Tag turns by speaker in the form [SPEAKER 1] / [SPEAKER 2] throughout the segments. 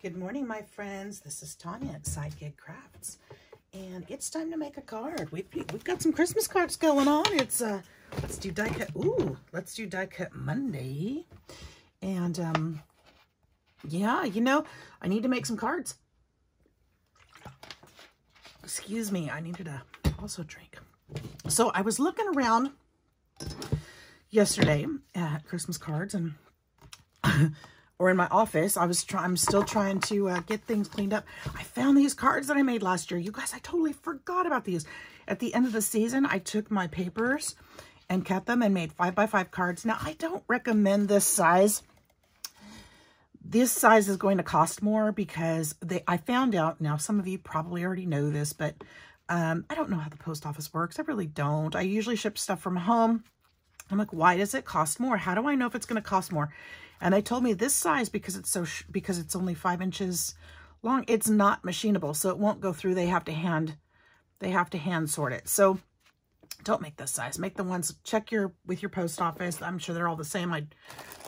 [SPEAKER 1] Good morning, my friends. This is Tanya at Sidegigcrafts, and it's time to make a card. We've got some Christmas cards going on. It's let's do die cut. Let's do die cut Monday, and yeah, you know, I need to make some cards. Excuse me, I needed to also drink. So I was looking around yesterday at Christmas cards and. Or in my office, I'm still trying to get things cleaned up. I found these cards that I made last year. You guys, I totally forgot about these. At the end of the season, I took my papers and cut them and made 5x5 cards. Now, I don't recommend this size. This size is going to cost more because I found out, now some of you probably already know this, but I don't know how the post office works. I really don't. I usually ship stuff from home. I'm like, why does it cost more? How do I know if it's going to cost more? And they told me this size, because it's only 5 inches long, it's not machinable, so it won't go through. They have to hand sort it. So don't make this size. Make the ones, check with your post office. I'm sure they're all the same.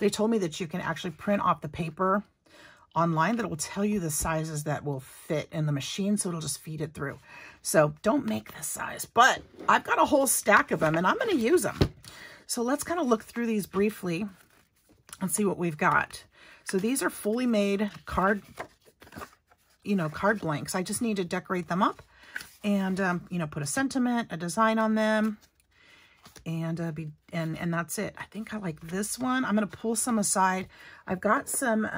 [SPEAKER 1] They told me that you can actually print off the paper online that will tell you the sizes that will fit in the machine, so it'll just feed it through. So don't make this size, but I've got a whole stack of them and I'm going to use them. So let's kind of look through these briefly and see what we've got. So these are fully made card blanks. I just need to decorate them up and, put a sentiment, a design on them, and that's it. I think I like this one. I'm going to pull some aside. I've got some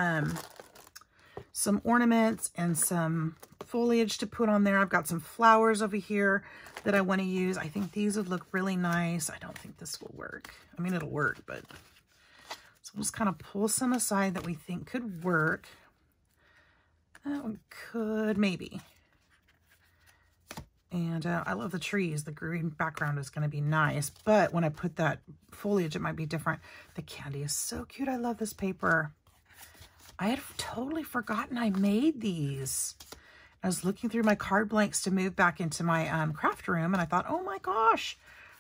[SPEAKER 1] ornaments and some foliage to put on there. I've got some flowers over here that I want to use. I think these would look really nice. I don't think this will work. I mean, it'll work, but so we'll just kind of pull some aside that we think could work. That one could, maybe. And I love the trees. The green background is going to be nice, but when I put that foliage, it might be different. The candy is so cute. I love this paper. I had totally forgotten I made these. I was looking through my card blanks to move back into my craft room, and I thought, oh my gosh,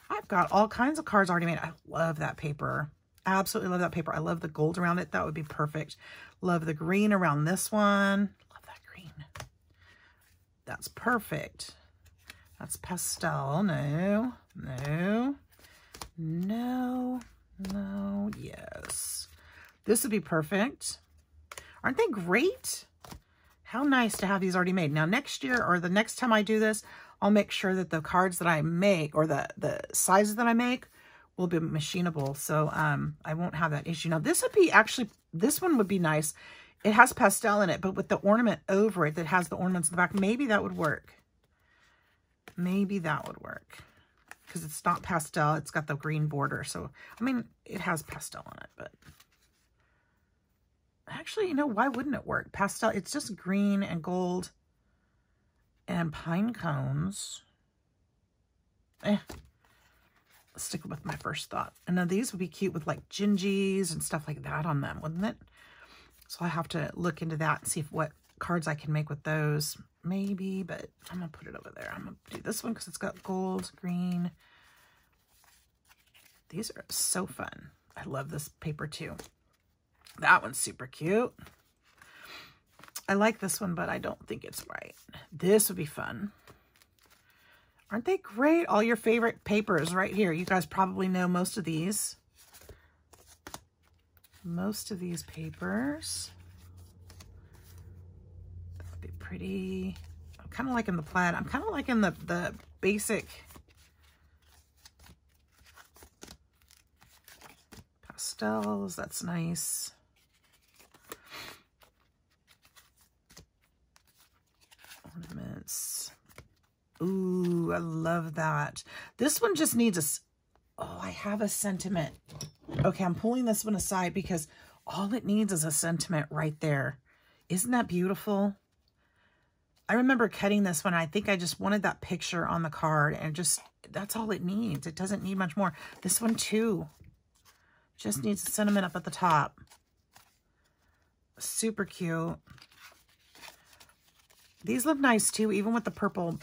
[SPEAKER 1] I've got all kinds of cards already made. I love that paper. Absolutely love that paper. I love the gold around it. That would be perfect. Love the green around this one. Love that green. That's perfect. That's pastel. No, no, no, no, yes. This would be perfect. Aren't they great? How nice to have these already made. Now, next year or the next time I do this, I'll make sure that the cards that I make or the sizes that I make will be machinable. So I won't have that issue. Now, this would be actually, this one would be nice. It has pastel in it, but with the ornament over it that has the ornaments in the back, maybe that would work. Maybe that would work. Because it's not pastel. It's got the green border. So, I mean, it has pastel on it, but... Actually, you know, why wouldn't it work? Pastel, it's just green and gold and pine cones. Let's stick with my first thought. And then these would be cute with like gingies and stuff like that on them, wouldn't it? So I have to look into that and see what cards I can make with those. Maybe, but I'm going to put it over there. I'm going to do this one because it's got gold, green. These are so fun. I love this paper too. That one's super cute. I like this one, but I don't think it's right. This would be fun. Aren't they great? All your favorite papers right here. You guys probably know most of these. Most of these papers. That would be pretty. I'm kind of liking the plaid. I'm kind of liking the basic pastels. That's nice. Ornaments. Ooh, I love that. This one just needs a... Oh, I have a sentiment. Okay, I'm pulling this one aside because all it needs is a sentiment right there. Isn't that beautiful? I remember cutting this one. I think I just wanted that picture on the card, and just that's all it needs. It doesn't need much more. This one too. Just needs a sentiment up at the top. Super cute. These look nice too, even with the purple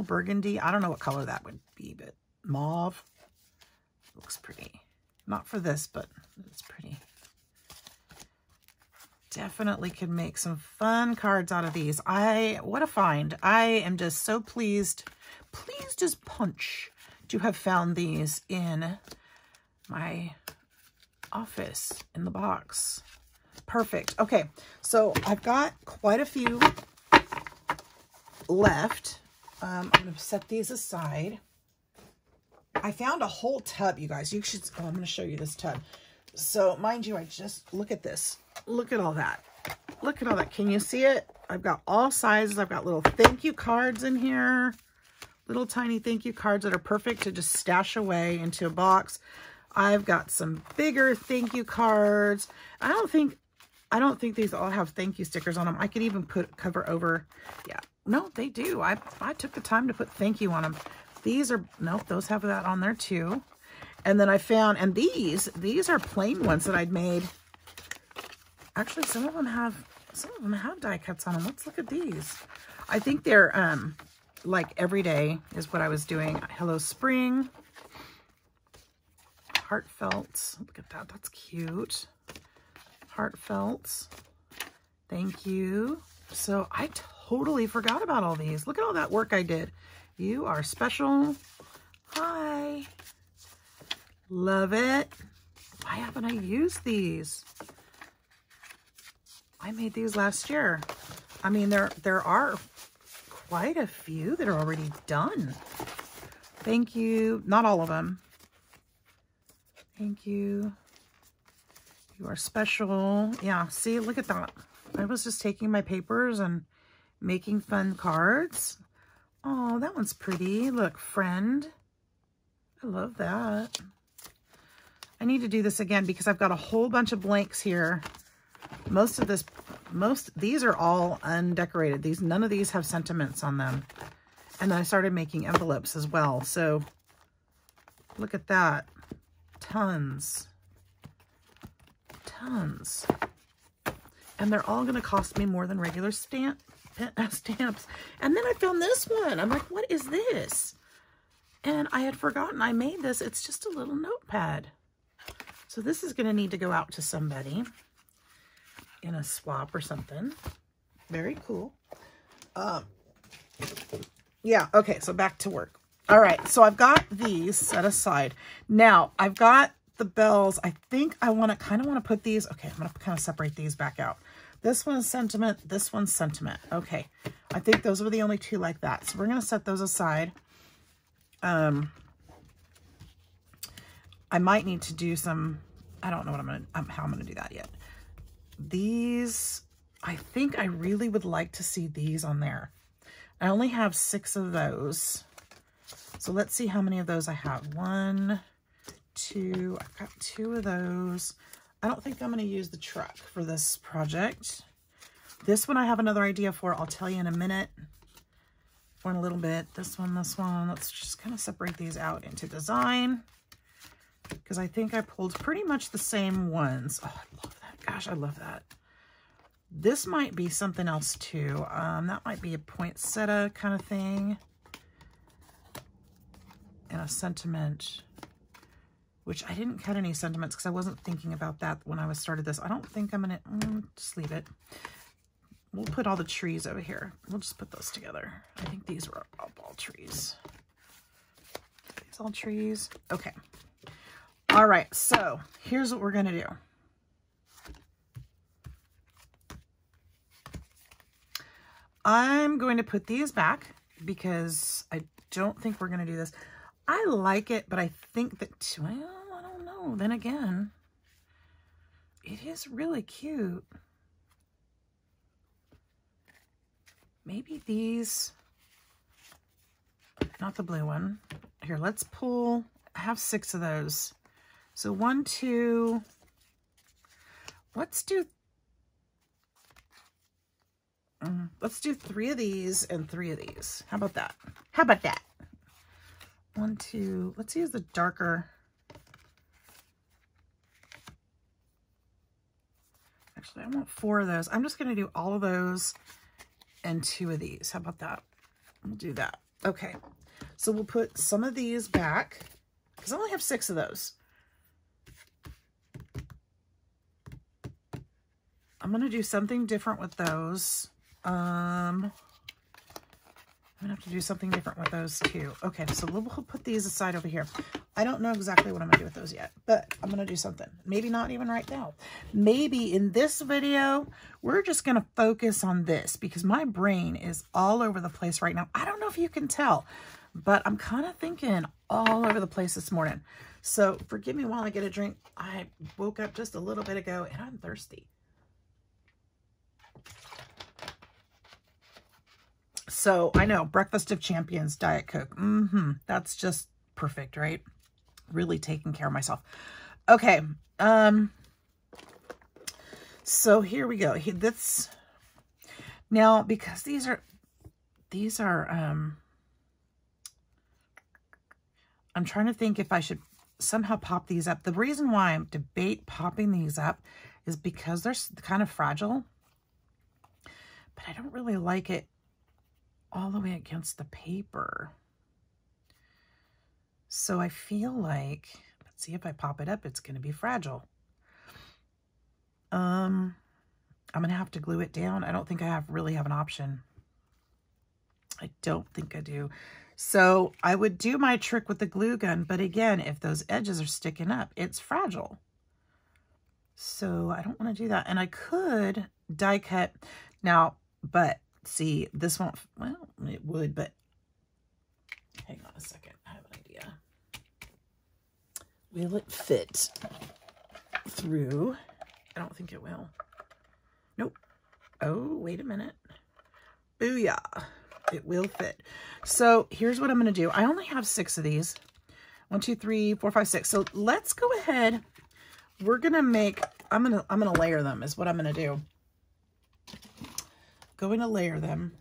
[SPEAKER 1] burgundy. I don't know what color that would be, but mauve. Looks pretty. Not for this, but it's pretty. definitely could make some fun cards out of these. What a find. I am just so pleased as punch to have found these in my office in the box. Perfect. Okay, so I've got quite a few left. I'm going to set these aside. I found a whole tub, you guys. You should, oh, I'm going to show you this tub. So, mind you, I just, look at this. Look at all that. Look at all that. Can you see it? I've got all sizes. I've got little thank you cards in here. Little tiny thank you cards that are perfect to just stash away into a box. I've got some bigger thank you cards. I don't think these all have thank you stickers on them. I could even cover over. Yeah, no, they do. I took the time to put thank you on them. These are, nope, those have that on there too. And then I found, and these are plain ones that I'd made. Actually, some of them have die cuts on them. Let's look at these. I think they're like everyday is what I was doing. Hello Spring. Heartfelt. Look at that. That's cute. Heartfelt. Thank you. So I totally forgot about all these. Look at all that work I did. You are special. Hi. Love it. Why haven't I used these? I made these last year. I mean, there are quite a few that are already done. Thank you. Not all of them. Thank you. You are special. Yeah, see, look at that. I was just taking my papers and making fun cards. Oh, that one's pretty. Look, friend. I love that. I need to do this again because I've got a whole bunch of blanks here. These are all undecorated. None of these have sentiments on them. And then I started making envelopes as well. So look at that. Tons. And they're all going to cost me more than regular stamps. And then I found this one. I'm like, what is this? And I had forgotten I made this. It's just a little notepad. So this is going to need to go out to somebody in a swap or something. Very cool. Yeah, okay, so back to work. All right, so I've got these set aside. Now, I've got the bells. I think I kind of want to put these. Okay, I'm going to kind of separate these back out. This one's sentiment. This one's sentiment. Okay, I think those were the only two like that. So we're going to set those aside. I might need to do some, I don't know what how I'm going to do that yet. These, I think I really would like to see these on there. I only have 6 of those. So let's see how many of those I have. 1, 2, I've got 2 of those. I don't think I'm going to use the truck for this project. This one I have another idea for. I'll tell you in a minute. Or in a little bit. This one. Let's just kind of separate these out into design. Because I think I pulled pretty much the same ones. Oh, I love that. Gosh, I love that. This might be something else too. That might be a poinsettia kind of thing. And a sentiment. Which I didn't cut any sentiments because I wasn't thinking about that when I started this. I don't think I'm going to just leave it. We'll put all the trees over here. We'll just put those together. I think these were all trees. These all trees. Okay. All right. So here's what we're going to do. I'm going to put these back because I don't think we're going to do this. I like it, but I think that, well, I don't know. Then again, it is really cute. Maybe these, not the blue one. Here, let's pull, I have 6 of those. So 1, 2, let's do 3 of these and 3 of these. How about that? How about that? 1, 2, let's use the darker. Actually, I want 4 of those. I'm just going to do all of those and 2 of these. How about that? We'll do that. Okay. So we'll put some of these back because I only have 6 of those. I'm going to do something different with those. I'm going to have to do something different with those too. Okay, so we'll put these aside over here. I don't know exactly what I'm going to do with those yet, but I'm going to do something. Maybe not even right now. Maybe in this video, we're just going to focus on this because my brain is all over the place right now. I don't know if you can tell, but I'm kind of thinking all over the place this morning. So forgive me while I get a drink. I woke up just a little bit ago and I'm thirsty. So I know, breakfast of champions, Diet Coke. That's just perfect, right? Really taking care of myself. Okay. So here we go. Now, because these are, I'm trying to think if I should somehow pop these up. The reason why I debate popping these up is because they're kind of fragile, but I don't really like it all the way against the paper. So I feel like, let's see, if I pop it up, it's going to be fragile. I'm going to have to glue it down. I don't think I really have an option. I don't think I do. So I would do my trick with the glue gun, but again, if those edges are sticking up, it's fragile. So I don't want to do that. And I could die cut now, but see, this won't, well, it would, but hang on a second. I have an idea. Will it fit through? I don't think it will. Nope. Oh, wait a minute. Booyah. It will fit. So here's what I'm going to do. I only have 6 of these. 1, 2, 3, 4, 5, 6. So let's go ahead. We're going to make, I'm going to layer them is what I'm going to do. Going to layer them.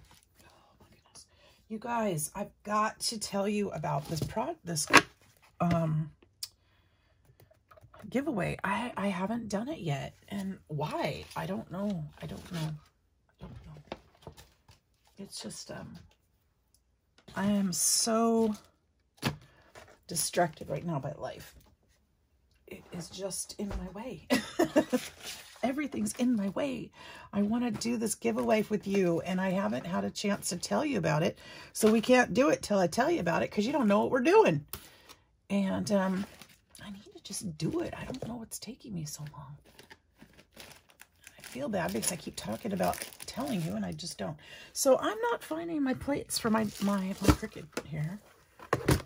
[SPEAKER 1] Oh my goodness. You guys, I've got to tell you about this giveaway. I haven't done it yet. And why? I don't know. I don't know. It's just, I am so distracted right now by life. It is just in my way. Everything's in my way. I want to do this giveaway with you, and I haven't had a chance to tell you about it. So we can't do it till I tell you about it because you don't know what we're doing. And I need to just do it. I don't know what's taking me so long. I feel bad because I keep talking about telling you and I just don't. So I'm not finding my plates for my Cricut here.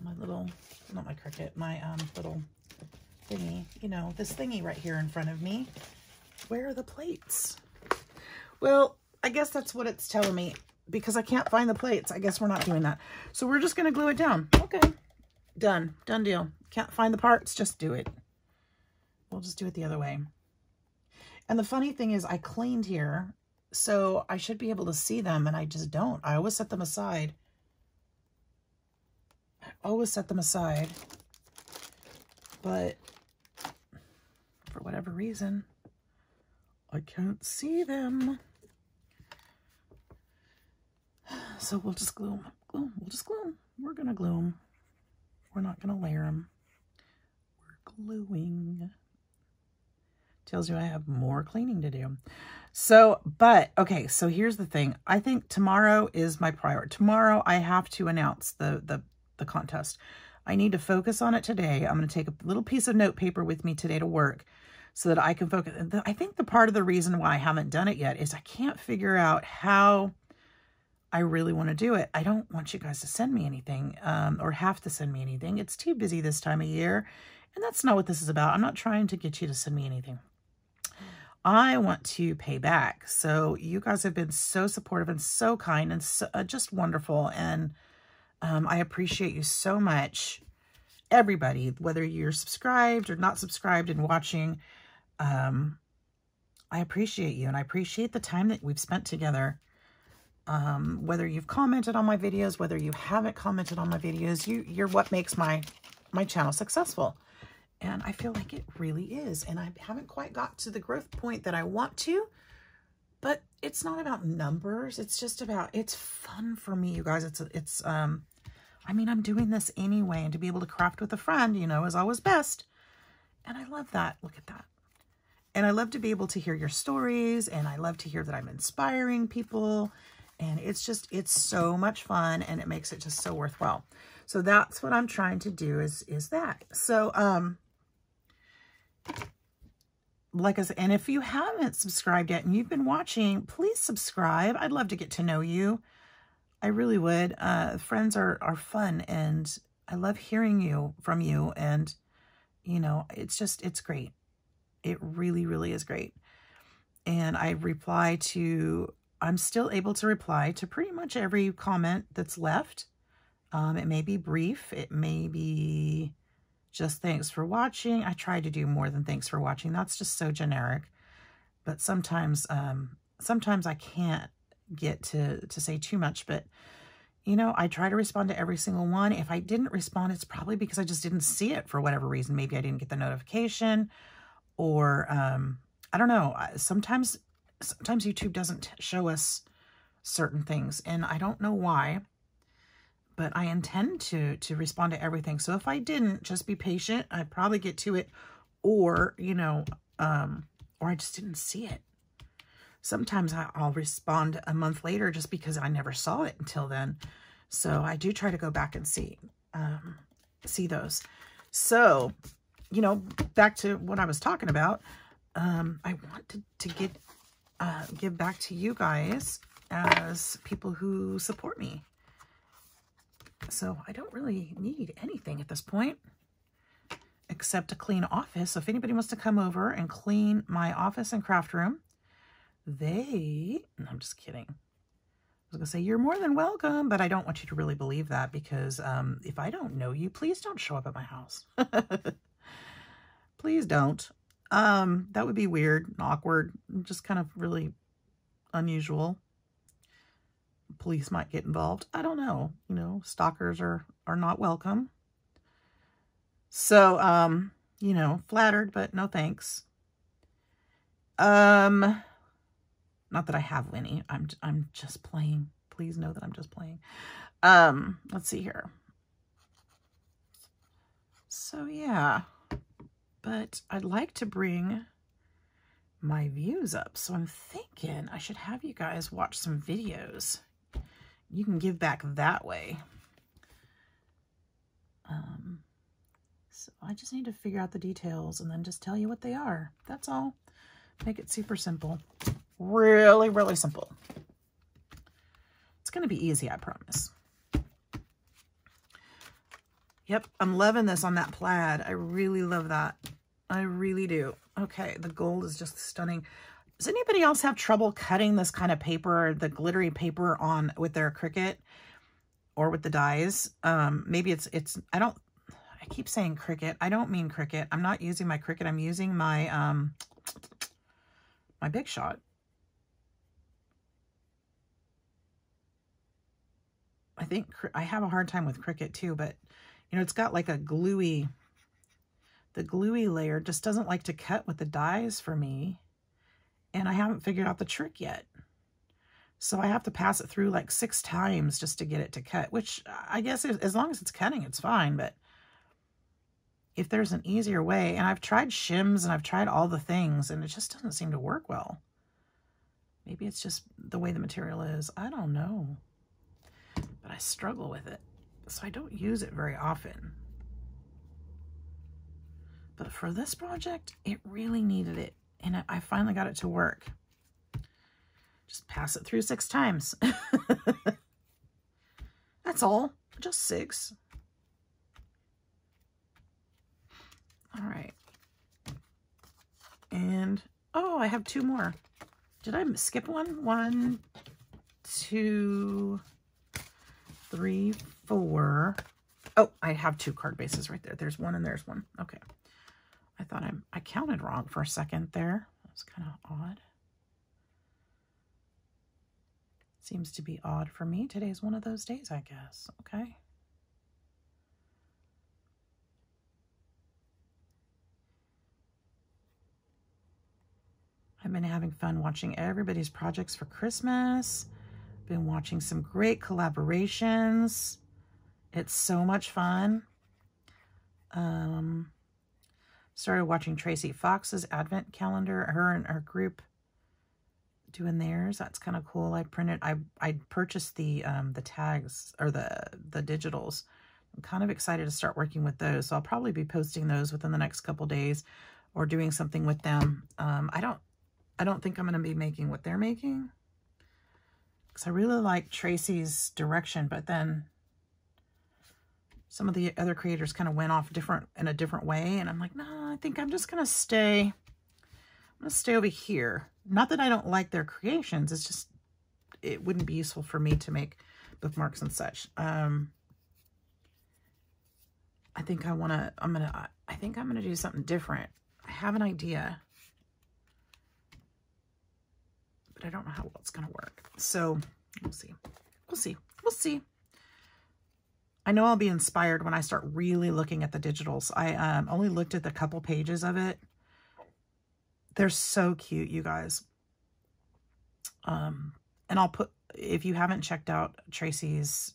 [SPEAKER 1] My little, not my Cricut, my little thingy. You know, this thingy right here in front of me. Where are the plates? Well, I guess that's what it's telling me because I can't find the plates. I guess we're not doing that. So we're just going to glue it down. Okay. Done. Done deal. Can't find the parts. Just do it. We'll just do it the other way. And the funny thing is I cleaned here, so I should be able to see them, and I just don't. I always set them aside. But for whatever reason, I can't see them. So we'll just glue them. We'll just glue them. We're going to glue them. We're not going to layer them. We're gluing. Tells you I have more cleaning to do. So, but, okay, so here's the thing. I think tomorrow is my priority. Tomorrow I have to announce the contest. I need to focus on it today. I'm going to take a little piece of note paper with me today to work so that I can focus. I think the part of the reason why I haven't done it yet is I can't figure out how I really want to do it. I don't want you guys to send me anything or have to send me anything. It's too busy this time of year, and that's not what this is about. I'm not trying to get you to send me anything. I want to pay back. So you guys have been so supportive and so kind and so, just wonderful. And I appreciate you so much. Everybody, whether you're subscribed or not subscribed and watching, I appreciate you. And I appreciate the time that we've spent together. Whether you've commented on my videos, whether you haven't commented on my videos, you're what makes my channel successful. And I feel like it really is. And I haven't quite got to the growth point that I want to, but it's not about numbers. It's just about, it's fun for me, you guys. I mean, I'm doing this anyway, and to be able to craft with a friend, you know, is always best. And I love that. Look at that. And I love to be able to hear your stories, and I love to hear that I'm inspiring people. And it's so much fun, and it makes it just so worthwhile. So that's what I'm trying to do is that. So, like I said, and if you haven't subscribed yet and you've been watching, please subscribe. I'd love to get to know you. I really would. Friends are fun, and I love hearing from you. And, you know, it's great. It really, really is great. And I'm still able to reply to pretty much every comment that's left. It may be brief. It may be just thanks for watching. I try to do more than thanks for watching. That's just so generic. But sometimes I can't get to say too much. But, you know, I try to respond to every single one. If I didn't respond, it's probably because I just didn't see it for whatever reason. Maybe I didn't get the notification, or I don't know. Sometimes YouTube doesn't show us certain things, and I don't know why. But I intend to respond to everything. So if I didn't, just be patient. I'd probably get to it, or, you know, or I just didn't see it. Sometimes I'll respond a month later just because I never saw it until then. So I do try to go back and see those. So, you know, back to what I was talking about. I wanted to give back to you guys as people who support me. So I don't really need anything at this point except a clean office. So if anybody wants to come over and clean my office and craft room, I'm just kidding. I was going to say, you're more than welcome, but I don't want you to really believe that, because if I don't know you, please don't show up at my house. Please don't. That would be weird and awkward, just kind of really unusual. Police might get involved. I don't know. You know, stalkers are not welcome. So, you know, flattered, but no thanks. Not that I have any. I'm just playing. Please know that I'm just playing. Let's see here. So yeah, but I'd like to bring my views up. So I'm thinking I should have you guys watch some videos. You can give back that way. So I just need to figure out the details and then just tell you what they are. That's all. Make it super simple. Really, really simple. It's going to be easy, I promise. Yep, I'm loving this on that plaid. I really love that. I really do. Okay, the gold is just stunning. Does anybody else have trouble cutting this kind of paper, the glittery paper, on with their Cricut or with the dies? Maybe it's I keep saying Cricut. I don't mean Cricut. I'm not using my Cricut. I'm using my my Big Shot. I think I have a hard time with Cricut too, but you know, it's got like the gluey layer just doesn't like to cut with the dies for me. And I haven't figured out the trick yet. So I have to pass it through like 6 times just to get it to cut, which I guess as long as it's cutting, it's fine. But if there's an easier way, and I've tried shims and I've tried all the things, and it just doesn't seem to work well. Maybe it's just the way the material is. I don't know. But I struggle with it. So I don't use it very often. But for this project, it really needed it. And I finally got it to work. Just pass it through 6 times. That's all. Just 6. All right. And, oh, I have 2 more. Did I skip one? 1, 2, 3, 4. Oh, I have 2 card bases right there. There's one and there's one. Okay. I thought I counted wrong for a second there. That was kind of odd. Seems to be odd for me. Today's one of those days, I guess. Okay. I've been having fun watching everybody's projects for Christmas. Been watching some great collaborations. It's so much fun. Started watching Tracy Fox's advent calendar, her and her group doing theirs. That's kind of cool. I purchased the tags, or the digitals. I'm kind of excited to start working with those. So I'll probably be posting those within the next couple days, or doing something with them. I don't think I'm going to be making what they're making, because I really like Tracy's direction, but then some of the other creators kind of went off in a different way, and I'm like, no, I think I'm just going to stay. I'm going to stay over here. Not that I don't like their creations. It's just, it wouldn't be useful for me to make bookmarks and such. I think I'm gonna do something different. I have an idea, but I don't know how well it's gonna work. So we'll see. We'll see. We'll see. I know I'll be inspired when I start really looking at the digitals. I only looked at the couple pages of it. They're so cute, you guys. And I'll put, if you haven't checked out Tracy's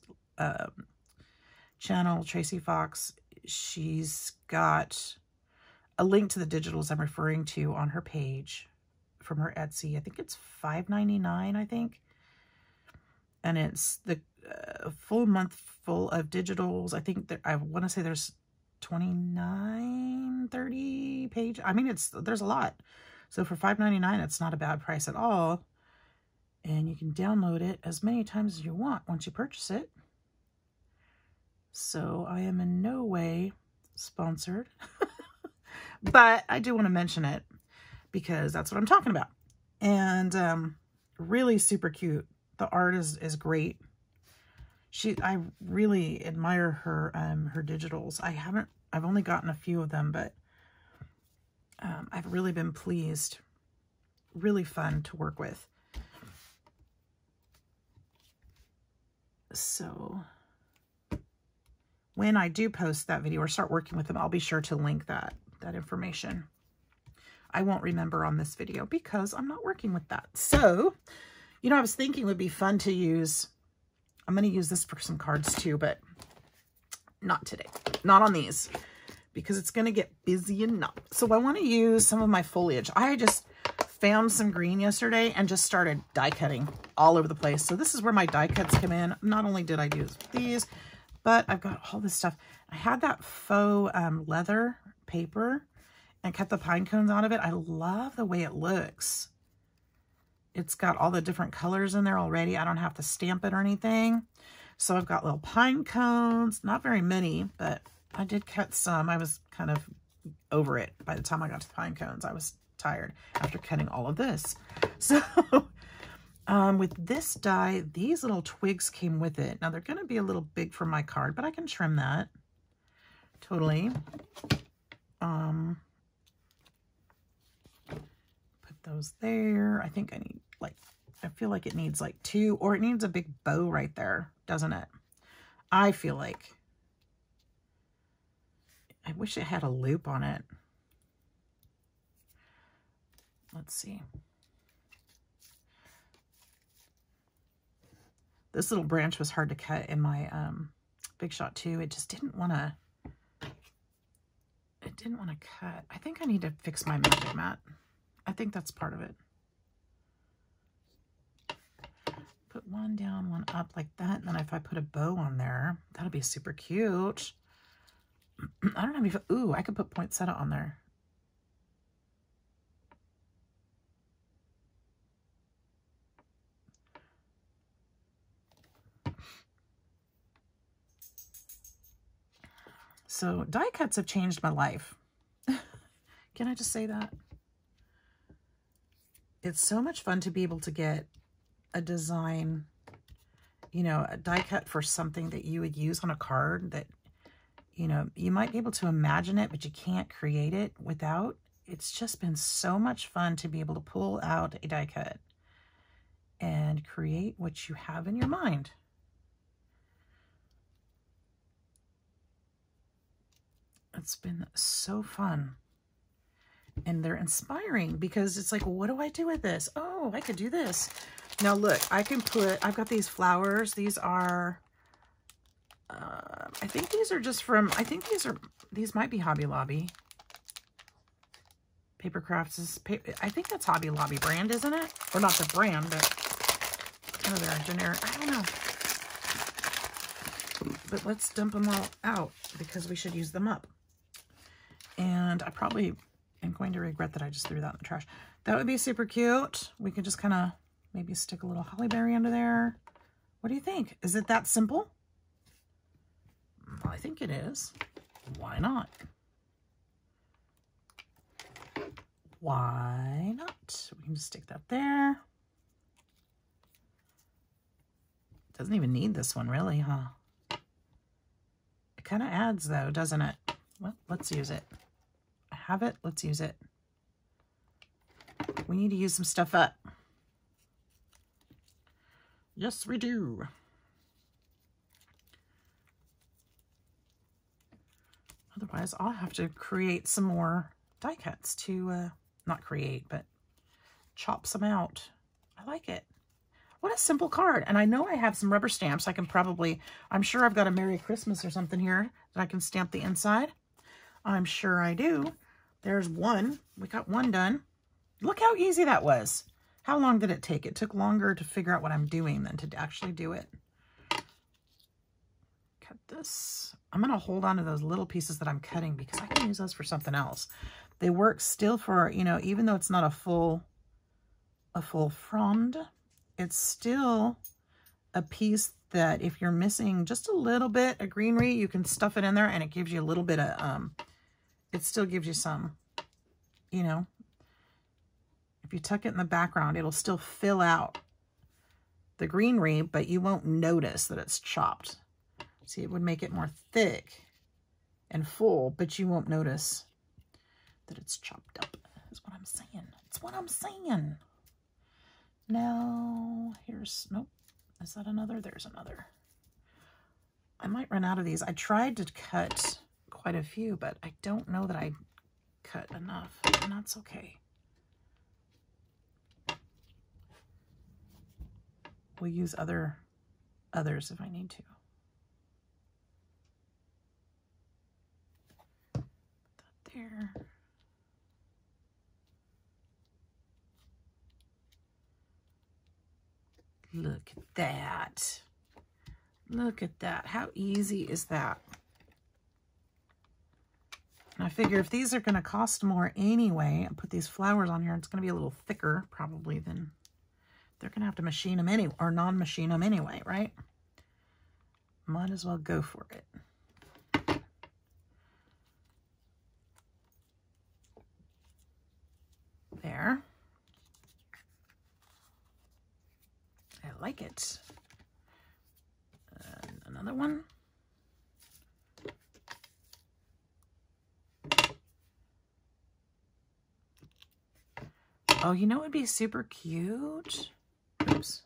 [SPEAKER 1] channel, Tracy Fox, she's got a link to the digitals I'm referring to on her page from her Etsy. I think it's $5.99, I think. And it's the full month full of digitals. I think that, I want to say there's 29, 30 pages. I mean, there's a lot. So for $5.99, it's not a bad price at all. And you can download it as many times as you want once you purchase it. So I am in no way sponsored, but I do want to mention it because that's what I'm talking about. And really super cute. The art is great. I really admire her her digitals. I've only gotten a few of them, but I've really been pleased. Really fun to work with. So when I do post that video or start working with them, I'll be sure to link that information. I won't remember on this video because I'm not working with that. So, you know, I was thinking it would be fun to use. I'm going to use this for some cards too, but not today. Not on these because it's going to get busy enough. So I want to use some of my foliage. I just found some green yesterday and just started die cutting all over the place. So this is where my die cuts come in. Not only did I use these, but I've got all this stuff. I had that faux leather paper and cut the pine cones out of it. I love the way it looks. It's got all the different colors in there already. I don't have to stamp it or anything. So I've got little pine cones, not very many, but I did cut some. I was kind of over it by the time I got to the pine cones. I was tired after cutting all of this. So with this die, these little twigs came with it. Now they're going to be a little big for my card, but I can trim that totally. Put those there. I think I need I feel like it needs like 2, or it needs a big bow right there, doesn't it? I feel like. I wish it had a loop on it. Let's see. This little branch was hard to cut in my Big Shot too. It just didn't want to. It didn't want to cut. I think I need to fix my magic mat. I think that's part of it. Put one down, one up like that. And then if I put a bow on there, that'll be super cute. I don't know if, ooh, I could put poinsettia on there. So die cuts have changed my life. Can I just say that? It's so much fun to be able to get a design, you know, a die cut for something that you would use on a card that, you know, you might be able to imagine it, but you can't create it without. It's just been so much fun to be able to pull out a die cut and create what you have in your mind. It's been so fun. And they're inspiring because it's like, well, what do I do with this? Oh, I could do this. Now look, I can put, I've got these flowers. These are, I think these are just from, these might be Hobby Lobby. Paper Crafts is, I think that's Hobby Lobby brand, isn't it? Or not the brand, but kind of their generic, I don't know. But let's dump them all out because we should use them up. And I probably am going to regret that I just threw that in the trash. That would be super cute. We could just kind of maybe stick a little holly berry under there. What do you think? Is it that simple? I think it is. Why not? Why not? We can just stick that there. Doesn't even need this one really, huh? It kind of adds though, doesn't it? Well, let's use it. I have it. Let's use it. We need to use some stuff up. Yes, we do. Otherwise, I'll have to create some more die cuts to, not create, but chop some out. I like it. What a simple card. And I know I have some rubber stamps. I can probably, I'm sure I've got a Merry Christmas or something here that I can stamp the inside. I'm sure I do. There's one. We got one done. Look how easy that was. How long did it take? It took longer to figure out what I'm doing than to actually do it. Cut this. I'm going to hold on to those little pieces that I'm cutting because I can use those for something else. They work still for, you know, even though it's not a full frond, it's still a piece that if you're missing just a little bit of greenery, you can stuff it in there and it gives you a little bit of, it still gives you some, you know, if you tuck it in the background, it'll still fill out the greenery, but you won't notice that it's chopped. See, it would make it more thick and full, but you won't notice that it's chopped up. That's what I'm saying. It's what I'm saying. Now, here's, nope. Is that another? There's another. I might run out of these. I tried to cut quite a few, but I don't know that I cut enough, and that's okay. We'll use others if I need to. Put that there. Look at that. Look at that. How easy is that? And I figure if these are going to cost more anyway, I put these flowers on here, it's going to be a little thicker probably than they're going to have to machine them anyway, or non-machine them anyway, right? Might as well go for it. There. I like it. Another one. Oh, you know what would be super cute? Oops.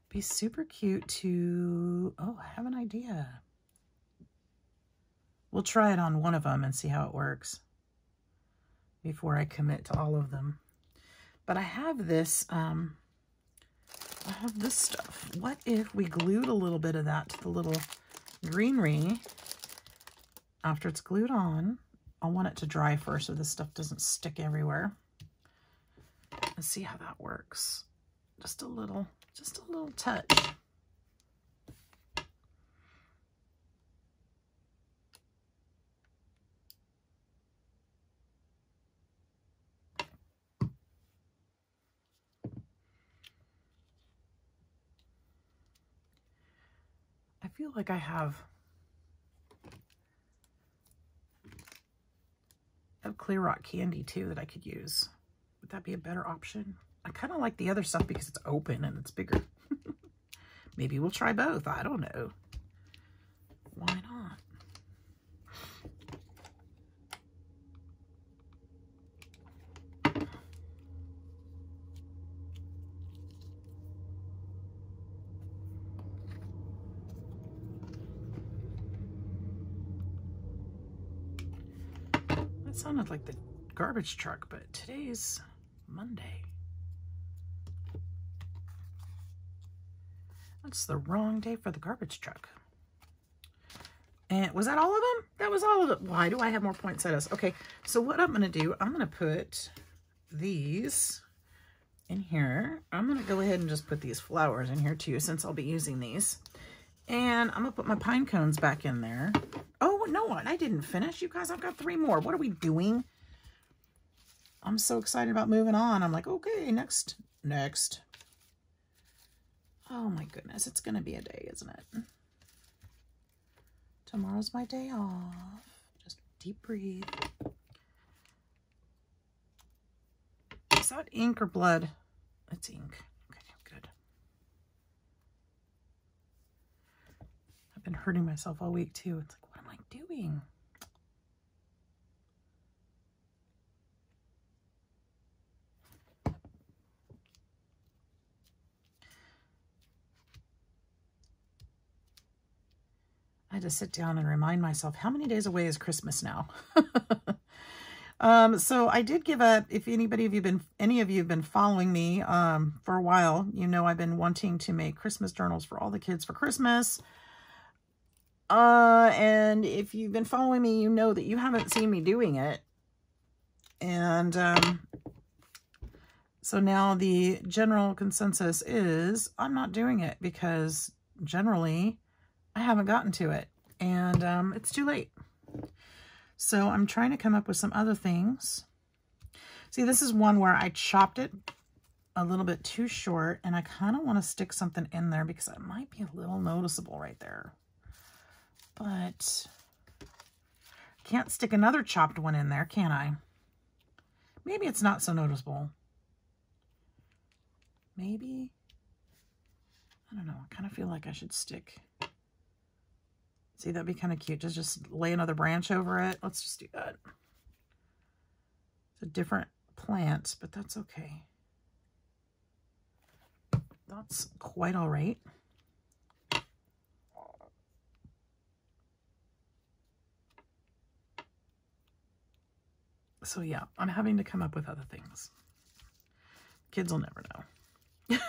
[SPEAKER 1] Be super cute to, oh, I have an idea. We'll try it on one of them and see how it works before I commit to all of them. But I have this, stuff. What if we glued a little bit of that to the little greenery after it's glued on? I want it to dry first so this stuff doesn't stick everywhere. Let's see how that works. Just a little touch. I feel like I have clear rock candy too that I could use. Would that be a better option? I kind of like the other stuff because it's open and it's bigger. Maybe we'll try both. I don't know. Why not? That sounded like the garbage truck, but today's Monday. That's the wrong day for the garbage truck. And was that all of them? That was all of it. Why do I have more poinsettias? Okay, so what I'm going to do, I'm going to put these in here. I'm going to go ahead and just put these flowers in here too, since I'll be using these. And I'm going to put my pine cones back in there. Oh, no, I didn't finish. You guys, I've got 3 more. What are we doing? I'm so excited about moving on. I'm like, okay, next. Oh my goodness, it's going to be a day, isn't it? Tomorrow's my day off. Just deep breathe. Is that ink or blood? It's ink. Okay, good. I've been hurting myself all week too. It's like, what am I doing? I had to sit down and remind myself, how many days away is Christmas now? So I did give up, if any of you have been following me for a while, you know I've been wanting to make Christmas journals for all the kids for Christmas. And if you've been following me, you know that you haven't seen me doing it. And so now the general consensus is I'm not doing it because generally I haven't gotten to it, and it's too late. So I'm trying to come up with some other things. See, this is one where I chopped it a little bit too short, and I kind of want to stick something in there because it might be a little noticeable right there. But I can't stick another chopped one in there, can I? Maybe it's not so noticeable. Maybe. I don't know. I kind of feel like I should stick... See, that'd be kind of cute to just lay another branch over it. Let's just do that. It's a different plant, but that's okay. That's quite all right. So yeah, I'm having to come up with other things. Kids will never know.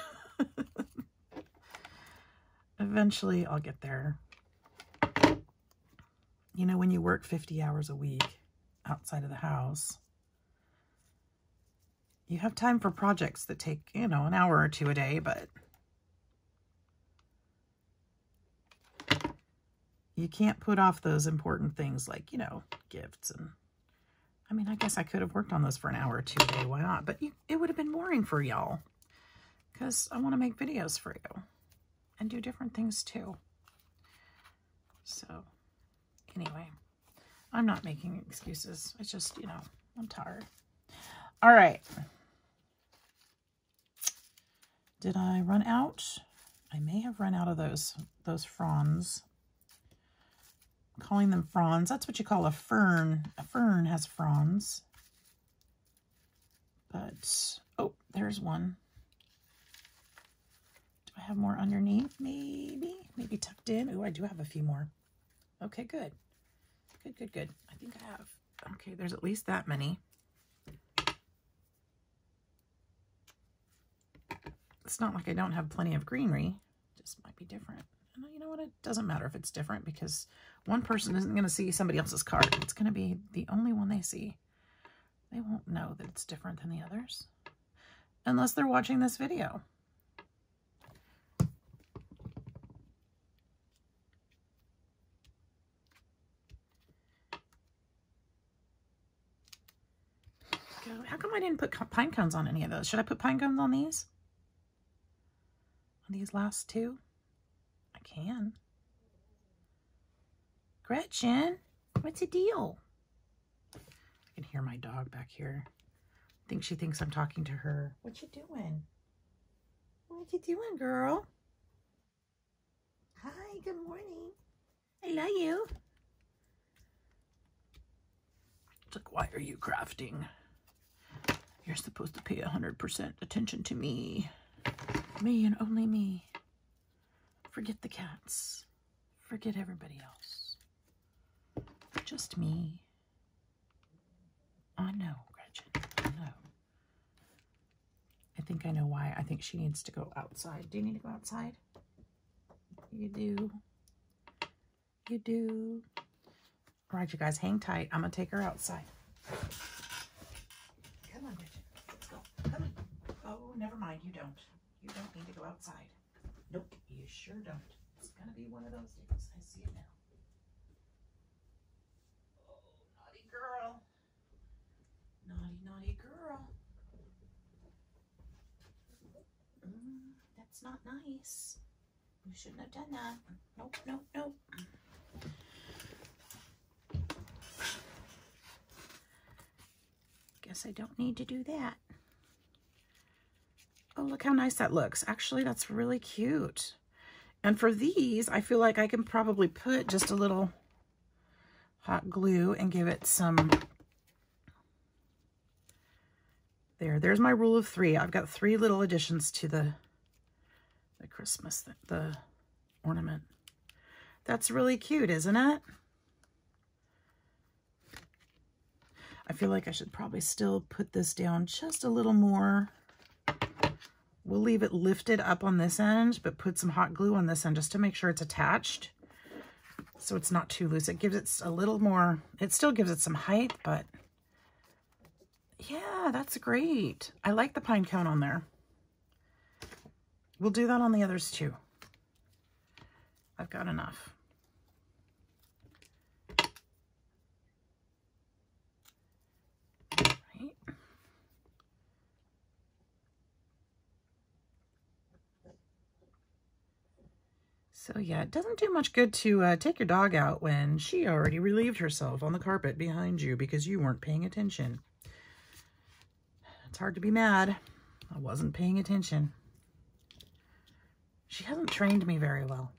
[SPEAKER 1] Eventually, I'll get there. You know, when you work 50 hours a week outside of the house, you have time for projects that take, you know, an hour or 2 a day, but you can't put off those important things like, you know, gifts. And I mean, I guess I could have worked on those for an hour or 2 a day. Why not? But it would have been boring for y'all because I want to make videos for you and do different things too. So anyway, I'm not making excuses. It's just, you know, I'm tired. All right. Did I run out? I may have run out of those fronds. I'm calling them fronds. That's what you call a fern. A fern has fronds. But, oh, there's one. Do I have more underneath? Maybe tucked in. Oh, I do have a few more. Okay, good. Good. I think I have. Okay, there's at least that many. It's not like I don't have plenty of greenery. It just might be different. And you know what? It doesn't matter if it's different because one person isn't going to see somebody else's card. It's going to be the only one they see. They won't know that it's different than the others unless they're watching this video. How come I didn't put pine cones on any of those? Should I put pine cones on these? On these last 2? I can. Gretchen, what's the deal? I can hear my dog back here. I think she thinks I'm talking to her. What you doing? What you doing, girl? Hi, good morning. I love you. It's like, why are you crafting? You're supposed to pay 100% attention to me. Me and only me. Forget the cats. Forget everybody else. Just me. I know, Gretchen. I know. I think I know why. I think she needs to go outside. Do you need to go outside? You do. You do. All right, you guys, hang tight. I'm going to take her outside. Come on, Bridget. Let's go. Come on. Oh, never mind. You don't. You don't need to go outside. Nope, you sure don't. It's going to be one of those days. I see it now. Oh, naughty girl. Naughty, naughty girl. That's not nice. You shouldn't have done that. Nope, nope, nope. Guess I don't need to do that. Oh, look how nice that looks. Actually, that's really cute. And for these, I feel like I can probably put just a little hot glue and give it some... There's my rule of 3. I've got 3 little additions to the Christmas, the ornament. That's really cute, isn't it? I feel like I should probably still put this down just a little more. We'll leave it lifted up on this end, but put some hot glue on this end just to make sure it's attached. So it's not too loose. It gives it a little more, it still gives it some height, but yeah, that's great. I like the pine cone on there. We'll do that on the others too. I've got enough. Right. So yeah, it doesn't do much good to take your dog out when she already relieved herself on the carpet behind you because you weren't paying attention. It's hard to be mad. I wasn't paying attention. She hasn't trained me very well.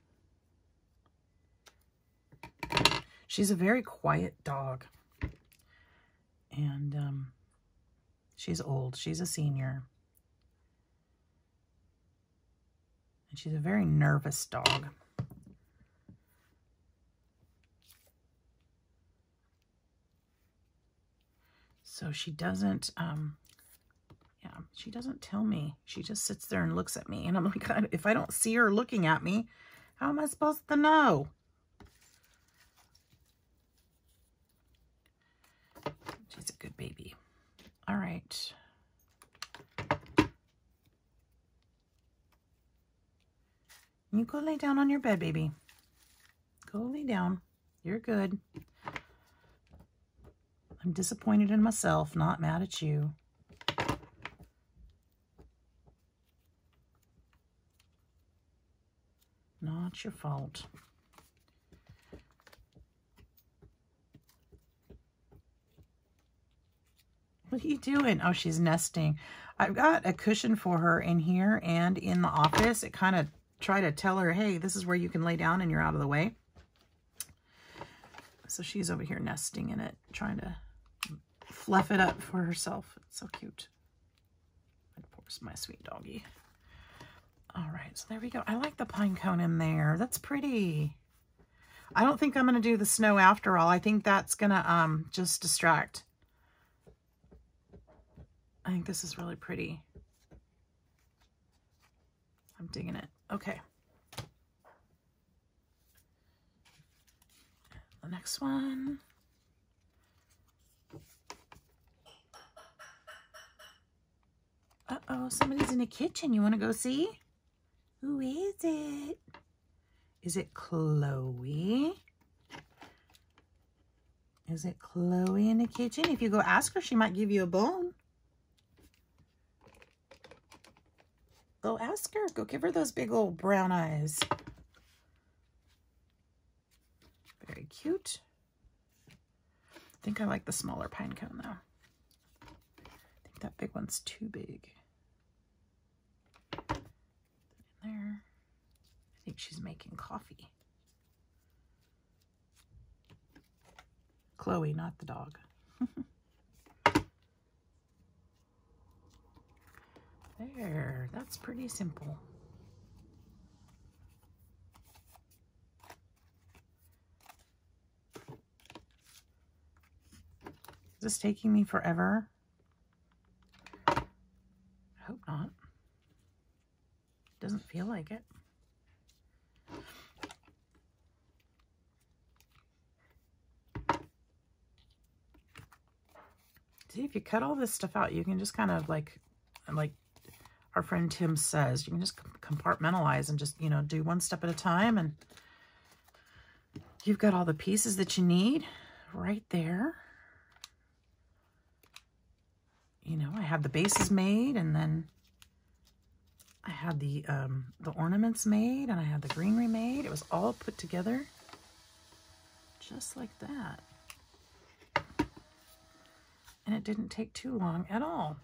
[SPEAKER 1] She's a very quiet dog. And she's old. She's a senior. And she's a very nervous dog. So she doesn't, she doesn't tell me. She just sits there and looks at me. And I'm like, if I don't see her looking at me, how am I supposed to know? She's a good baby. All right. You go lay down on your bed, baby. Go lay down. You're good. I'm disappointed in myself, not mad at you. Not your fault. What are you doing? Oh, she's nesting. I've got a cushion for her in here and in the office. It kind of try to tell her, hey, this is where you can lay down and you're out of the way. So she's over here nesting in it, trying to fluff it up for herself. It's so cute. Of course, my sweet doggy. All right, so there we go. I like the pine cone in there. That's pretty. I don't think I'm going to do the snow after all. I think that's going to just distract. I think this is really pretty. I'm digging it. Okay. The next one. Uh-oh, somebody's in the kitchen. You want to go see? Who is it? Is it Chloe? Is it Chloe in the kitchen? If you go ask her, she might give you a bone. Go ask her. Go give her those big old brown eyes. Very cute. I think I like the smaller pine cone though. I think that big one's too big. Put it in there. I think she's making coffee. Chloe, not the dog. There, that's pretty simple. Is this taking me forever? I hope not. Doesn't feel like it. See, if you cut all this stuff out, you can just kind of like our friend Tim says, you can just compartmentalize and just, you know, do one step at a time, and you've got all the pieces that you need right there. You know, I have the bases made, and then I had the ornaments made, and I had the greenery made. It was all put together just like that. And it didn't take too long at all.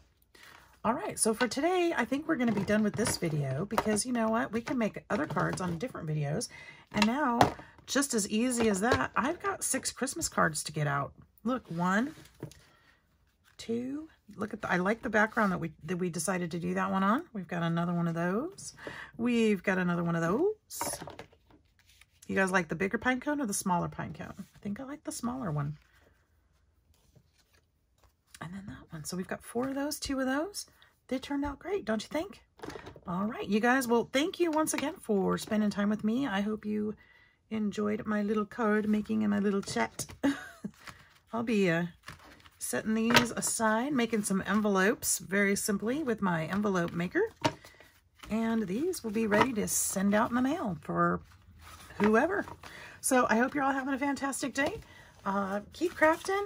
[SPEAKER 1] All right, so for today, I think we're going to be done with this video, because you know what? We can make other cards on different videos. And now, just as easy as that, I've got 6 Christmas cards to get out. Look, 1, 2, look at I like the background that we decided to do that one on. We've got another one of those. We've got another one of those. You guys like the bigger pine cone or the smaller pine cone? I think I like the smaller one. And then that one. So we've got 4 of those, 2 of those. They turned out great, don't you think? All right, you guys. Well, thank you once again for spending time with me. I hope you enjoyed my little card making and my little chat. I'll be setting these aside, making some envelopes very simply with my envelope maker. And these will be ready to send out in the mail for whoever. So I hope you're all having a fantastic day. Keep crafting.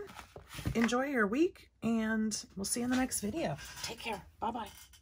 [SPEAKER 1] Enjoy your week, and we'll see you in the next video. Take care. Bye-bye.